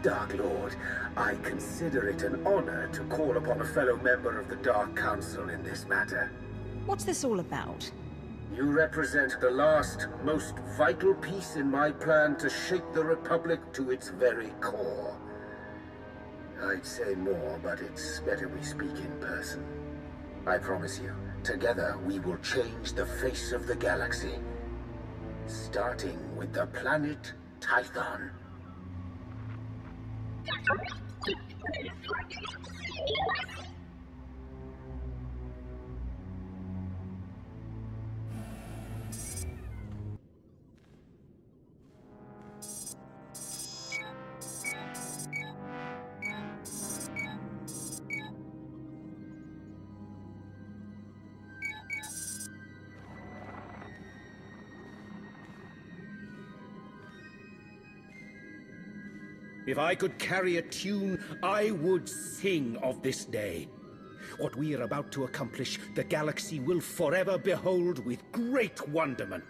Dark Lord, I consider it an honor to call upon a fellow member of the Dark Council in this matter. What's this all about? You represent the last, most vital piece in my plan to shake the Republic to its very core. I'd say more, but it's better we speak in person. I promise you, together we will change the face of the galaxy. Starting with the planet Tython. If I could carry a tune, I would sing of this day. What we are about to accomplish, the galaxy will forever behold with great wonderment.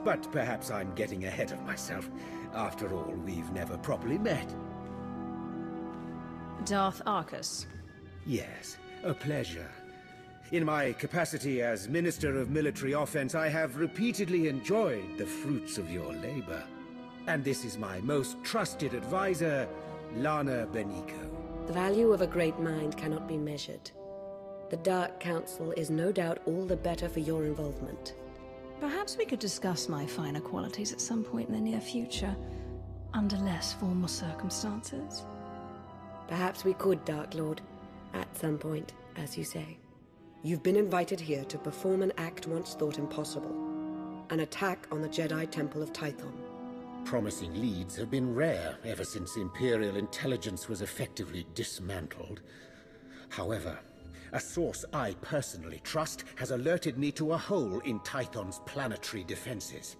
But perhaps I'm getting ahead of myself. After all, we've never properly met. Darth Arcus. Yes, a pleasure. In my capacity as Minister of Military Offense, I have repeatedly enjoyed the fruits of your labor. And this is my most trusted advisor, Lana Benico. The value of a great mind cannot be measured. The Dark Council is no doubt all the better for your involvement. Perhaps we could discuss my finer qualities at some point in the near future, under less formal circumstances. Perhaps we could, Dark Lord. At some point, as you say. You've been invited here to perform an act once thought impossible. An attack on the Jedi Temple of Tython. Promising leads have been rare ever since Imperial intelligence was effectively dismantled. However, a source I personally trust has alerted me to a hole in Tython's planetary defenses.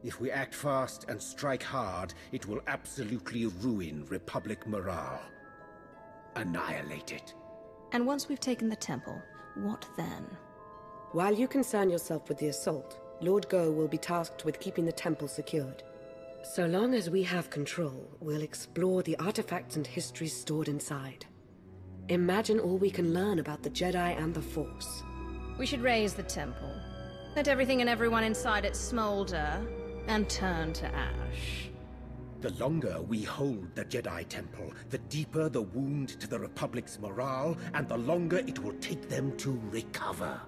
If we act fast and strike hard, it will absolutely ruin Republic morale. Annihilate it. And once we've taken the temple, what then? While you concern yourself with the assault, Lord Go will be tasked with keeping the temple secured. So long as we have control, we'll explore the artifacts and histories stored inside. Imagine all we can learn about the Jedi and the Force. We should raise the temple. Let everything and everyone inside it smolder and turn to ash. The longer we hold the Jedi Temple, the deeper the wound to the Republic's morale, and the longer it will take them to recover.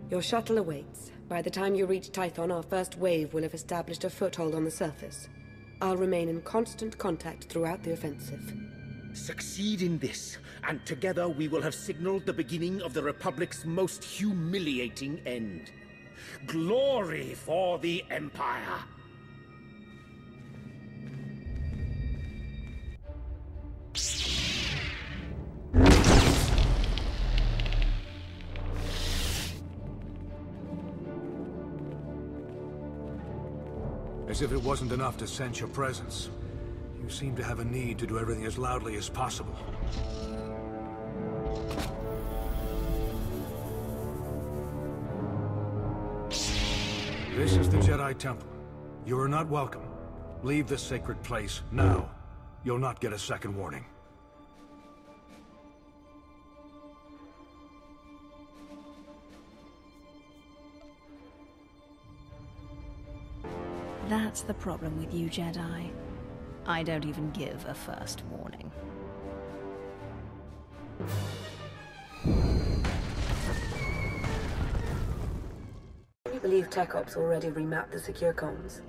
Your shuttle awaits. By the time you reach Tython, our first wave will have established a foothold on the surface. I'll remain in constant contact throughout the offensive. Succeed in this, and together we will have signaled the beginning of the Republic's most humiliating end. Glory for the Empire! As if it wasn't enough to sense your presence, you seem to have a need to do everything as loudly as possible. This is the Jedi Temple. You are not welcome. Leave this sacred place now. You'll not get a second warning. That's the problem with you, Jedi. I don't even give a first warning. I believe Tech Ops already remapped the secure comms.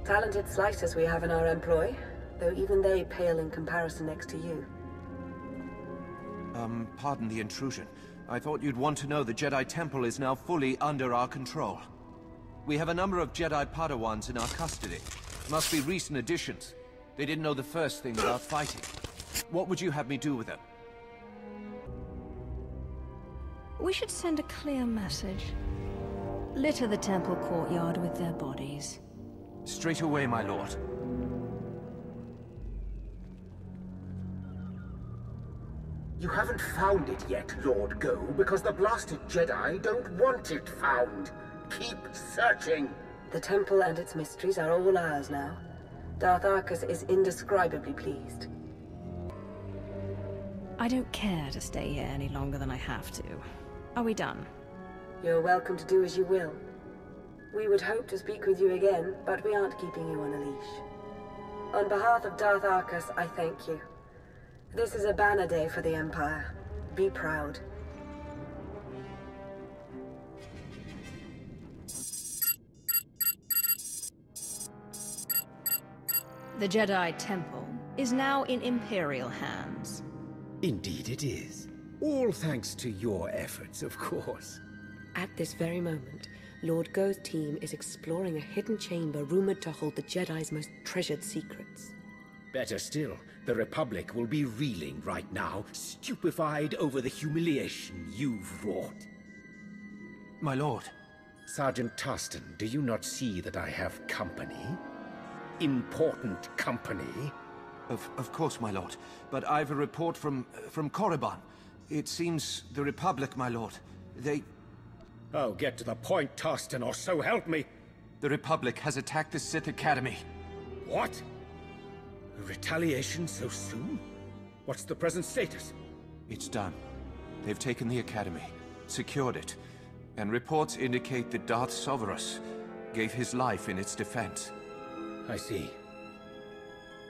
Talented slicers we have in our employ, though even they pale in comparison next to you. Pardon the intrusion. I thought you'd want to know the Jedi Temple is now fully under our control. We have a number of Jedi Padawans in our custody. Must be recent additions. They didn't know the first thing about fighting. What would you have me do with them? We should send a clear message. Litter the temple courtyard with their bodies. Straight away, my lord. You haven't found it yet, Lord Go, because the blasted Jedi don't want it found. Keep searching. The temple and its mysteries are all ours now. Darth Arcus is indescribably pleased. I don't care to stay here any longer than I have to. Are we done? You're welcome to do as you will. We would hope to speak with you again, but we aren't keeping you on a leash. On behalf of Darth Arcus, I thank you. This is a banner day for the Empire. Be proud. The Jedi Temple is now in Imperial hands. Indeed it is. All thanks to your efforts, of course. At this very moment, Lord Go's team is exploring a hidden chamber rumored to hold the Jedi's most treasured secrets. Better still, the Republic will be reeling right now, stupefied over the humiliation you've wrought. My lord. Sergeant Tarston, do you not see that I have company? Important company? Of course, my lord. But I've a report from Korriban. It seems the Republic, my lord. They... Oh, get to the point, Tarston, or so help me! The Republic has attacked the Sith Academy. What? Retaliation so soon? What's the present status? It's done. They've taken the Academy, secured it, and reports indicate that Darth Sovereign gave his life in its defense. I see.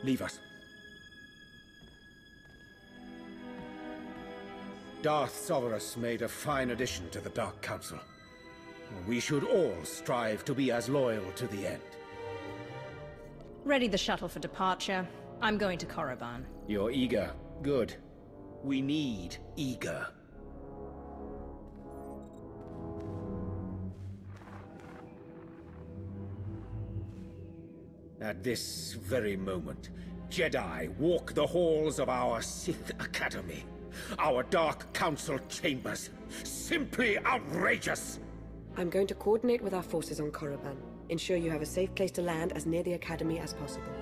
Leave us. Darth Sovereign made a fine addition to the Dark Council. We should all strive to be as loyal to the end. Ready the shuttle for departure. I'm going to Korriban. You're eager. Good. We need eager. At this very moment, Jedi walk the halls of our Sith Academy. Our Dark Council chambers. Simply outrageous! I'm going to coordinate with our forces on Korriban. Ensure you have a safe place to land as near the Academy as possible.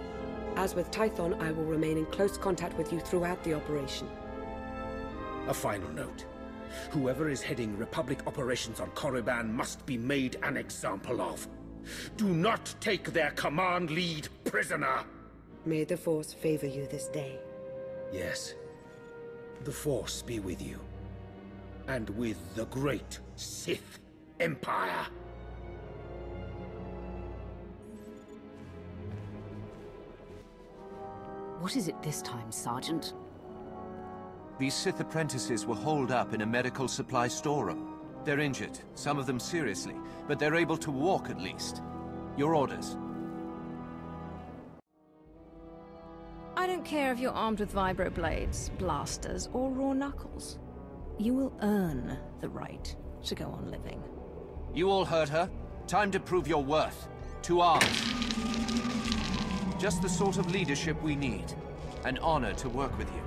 As with Tython, I will remain in close contact with you throughout the operation. A final note. Whoever is heading Republic operations on Korriban must be made an example of. Do not take their command lead prisoner! May the Force favor you this day. Yes. The Force be with you. And with the great Sith Empire. What is it this time, Sergeant? These Sith apprentices were holed up in a medical supply storeroom. They're injured, some of them seriously, but they're able to walk at least. Your orders. I don't care if you're armed with vibroblades, blasters, or raw knuckles. You will earn the right to go on living. You all heard her. Time to prove your worth. To arms. Just the sort of leadership we need. An honor to work with you.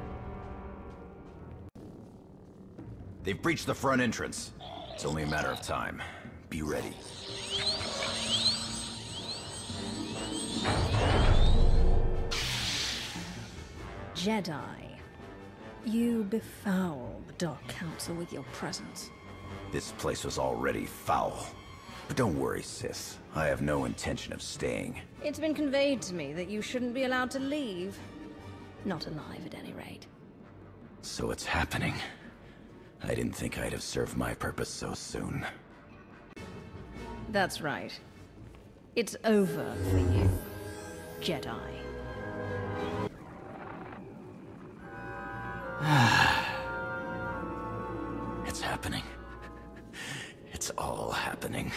They've breached the front entrance. It's only a matter of time. Be ready. Jedi, you befoul the Dark Council with your presence. This place was already foul. But don't worry, sis. I have no intention of staying. It's been conveyed to me that you shouldn't be allowed to leave. Not alive, at any rate. So it's happening. I didn't think I'd have served my purpose so soon. That's right. It's over for you, Jedi. It's happening. It's all happening.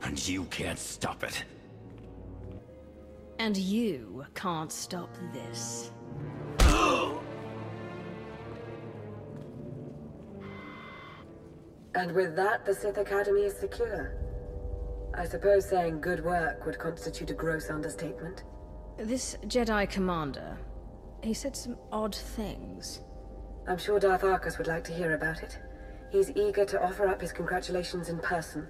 And you can't stop it. And you can't stop this. And with that, the Sith Academy is secure. I suppose saying good work would constitute a gross understatement. This Jedi commander, he said some odd things. I'm sure Darth Arcus would like to hear about it. He's eager to offer up his congratulations in person.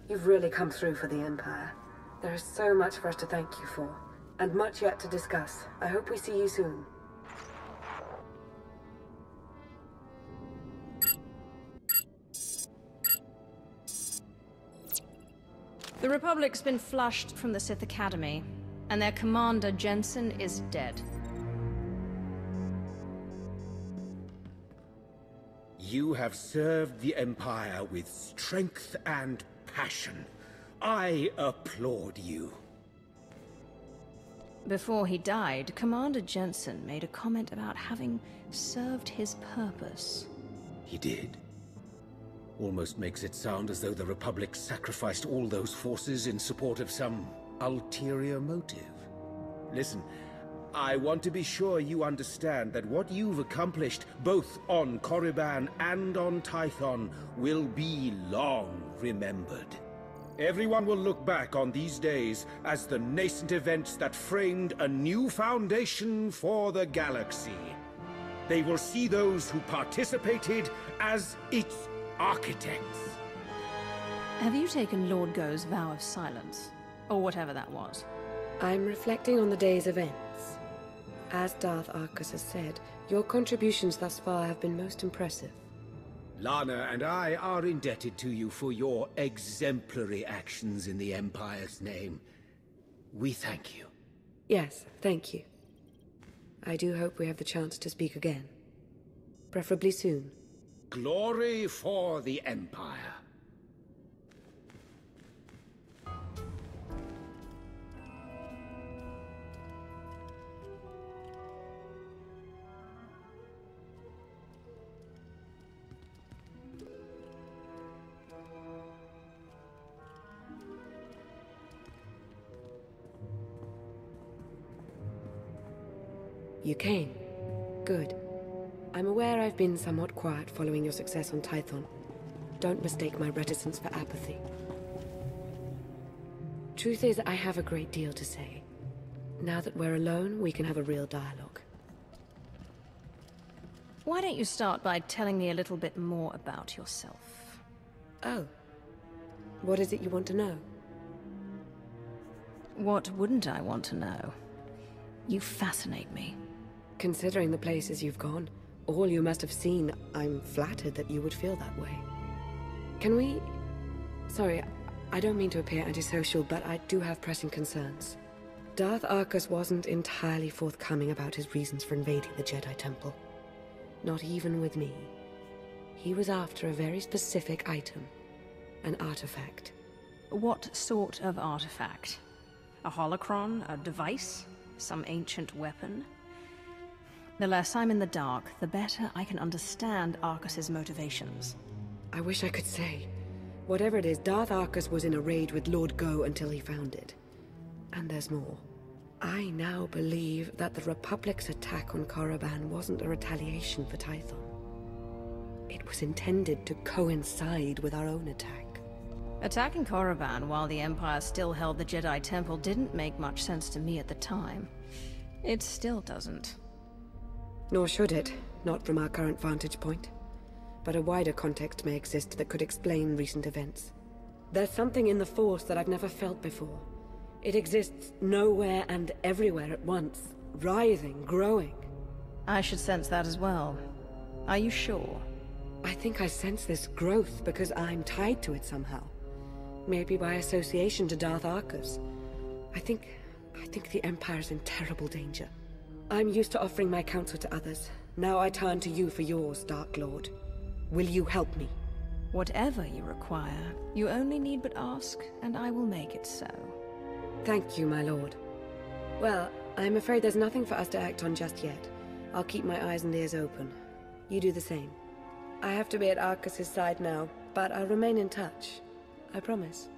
You've really come through for the Empire. There is so much for us to thank you for, and much yet to discuss. I hope we see you soon. The Republic's been flushed from the Sith Academy, and their commander, Jensen, is dead. You have served the Empire with strength and passion. I applaud you. Before he died, Commander Jensen made a comment about having served his purpose. He did. Almost makes it sound as though the Republic sacrificed all those forces in support of some ulterior motive. Listen, I want to be sure you understand that what you've accomplished, both on Korriban and on Tython, will be long remembered. Everyone will look back on these days as the nascent events that framed a new foundation for the galaxy. They will see those who participated as its architects. Have you taken Lord Go's vow of silence? Or whatever that was? I'm reflecting on the day's events. As Darth Arcus has said, your contributions thus far have been most impressive. Lana and I are indebted to you for your exemplary actions in the Empire's name. We thank you. Yes, thank you. I do hope we have the chance to speak again. Preferably soon. Glory for the Empire. You came. Good. I'm aware I've been somewhat quiet following your success on Tython. Don't mistake my reticence for apathy. Truth is, I have a great deal to say. Now that we're alone, we can have a real dialogue. Why don't you start by telling me a little bit more about yourself? Oh. What is it you want to know? What wouldn't I want to know? You fascinate me. Considering the places you've gone, all you must have seen, I'm flattered that you would feel that way. Can we... Sorry, I don't mean to appear antisocial, but I do have pressing concerns. Darth Arcus wasn't entirely forthcoming about his reasons for invading the Jedi Temple. Not even with me. He was after a very specific item. An artifact. What sort of artifact? A holocron? A device? Some ancient weapon? The less I'm in the dark, the better I can understand Arcus's motivations. I wish I could say. Whatever it is, Darth Arcus was in a raid with Lord Go until he found it. And there's more. I now believe that the Republic's attack on Korriban wasn't a retaliation for Tython. It was intended to coincide with our own attack. Attacking Korriban while the Empire still held the Jedi Temple didn't make much sense to me at the time. It still doesn't. Nor should it, not from our current vantage point. But a wider context may exist that could explain recent events. There's something in the Force that I've never felt before. It exists nowhere and everywhere at once, writhing, growing. I should sense that as well. Are you sure? I think I sense this growth because I'm tied to it somehow. Maybe by association to Darth Arcus. I think the Empire's in terrible danger. I'm used to offering my counsel to others. Now I turn to you for yours, Dark Lord. Will you help me? Whatever you require, you only need but ask, and I will make it so. Thank you, my lord. Well, I'm afraid there's nothing for us to act on just yet. I'll keep my eyes and ears open. You do the same. I have to be at Arcus's side now, but I'll remain in touch. I promise.